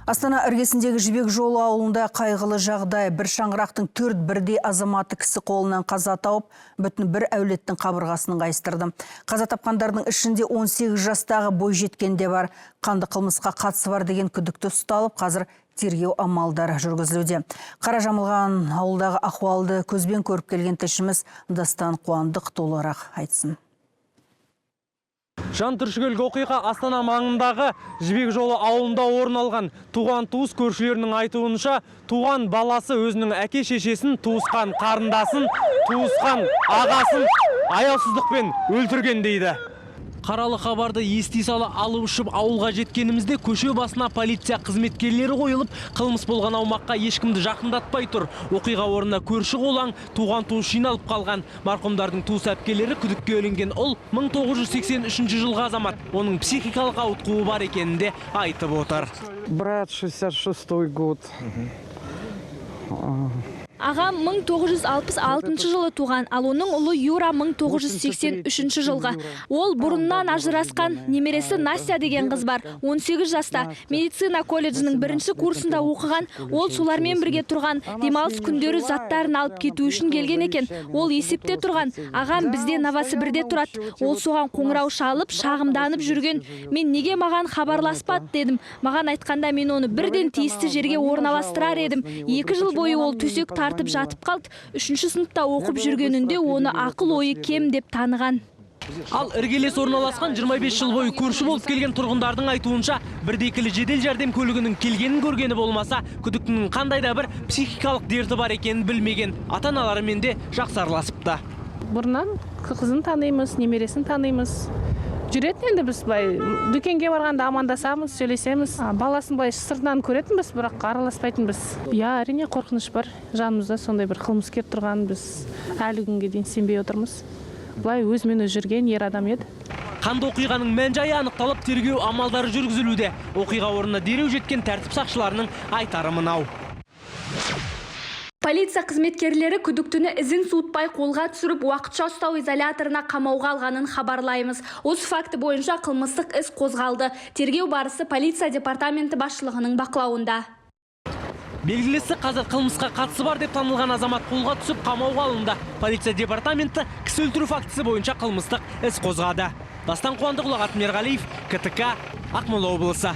Астана іргесіндегі Жібек жолы ауылында қайғылы жағдай. Бір шаңырақтың 4 бірдей азаматы кісі қолынан қаза тауып, бүтін бір әулеттің қабырғасын қайыстырды. Қаза тапқандардың ішінде 18 жастағы бойжеткен де бар. Қанды қылмысқа қатысы бар деген күдікті ұсталып, қазір тергеу амалдары жүргізілуде. Қара жамылған ауылдағы ахуалды көзбен көріп келген тілшіміз Дастан Қуандық толығырақ айтсын. Жан түршігерлік оқиға Астана маңындағы Жібек жолы ауылында орын алған. Туған туыс көршілерінің айтуынша, туған баласы өзінің әке шешесін, туысқан қарындасын, туысқан ағасын аяусыздықпен өлтірген дейді. Қаралы хабарды ести сала алып ұшып ауылға жеткенімізде көше басына полиция қызметкерлері қойылып, қылмыс болған аумаққа ешкімді жақындатпай тұр. Оқиға орнына көрші қолаң туған туыс жиналып қалған. Марқұмдардың туыс әпкелері күдікке ілінген ұл 1983 жылғы азамат. Оның психикалық ауытқуы бар екенін де айтып отыр. Брат 66 год. Ағам 1966 жылы туған, ал оның ұлы Юра 1983 жылғы. Ол бұрыннан ажырасқан, немересі Настя деген қыз бар, 18 жаста. Медицина колледжінің бірінші курсында оқыған, ол солармен бірге тұрған, демалыс күндері заттарын алып кету үшін келген екен. Ол есепте тұрған. Ағам бізде Новосібірде тұрады. Ол соған қоңырау шалып, шағымданып жүрген. Мен неге маған хабарласпады дедім. Маған айтқанда мен оны бірден тиісті жерге орналастырар едім. 2 жыл бойы ол төсек тартып жатып қалды. 3-ші сыныпта оқып жүргенінде оны ақыл ойы кем деп таныған. Ал іргелес орналасқан 25 жыл бойы көрші болып келген тұрғындардың айтуынша, бірдекілі жедел жәрдем көлігінің келгенін көргені болмаса, күдіктінің қандай да бір психикалық дерті бар екенін білмеген. Ата-аналарымен де жақсы араласыпты. Бұрыннан қызын танимыз, немересін танимыз. Жүретін енді біз былай дүкенге барғанда амандасамыз, сөйлесеміз. Баласын былай сыртынан көретінбіз, бірақ араласпайтынбыз. Я, әрине қорқыныш бар. Жанымызда сондай бір қылмыскер тұрған біз әлі күнге дейін сенбей отырмыз. Былай өзімен өзі жүрген ер адам еді. Қанды оқиғаның мән-жайы анықталып, тергеу амалдары жүргізілуде. Оқиға орнына дереу жеткен тәртіп сақшыларының айтары мынау. Полиция қызметкерлері күдіктіні ізін суытпай қолға түсіріп, уақытша ұстау изоляторына қамауға алғанын хабарлаймыз. Осы факті бойынша қылмыстық іс қозғалды. Тергеу барысы полиция департаменті басшылығының бақылауында. Белгілісі қазір қылмысқа қатысы бар деп танылған азамат қолға түсіп қамауға алынды. Полиция департаменті кісі өлтіру фактісі бойынша қылмыстық іс қозғады. Дастан Қуандық, Мерғалиев, КТК, Ақмола облысы.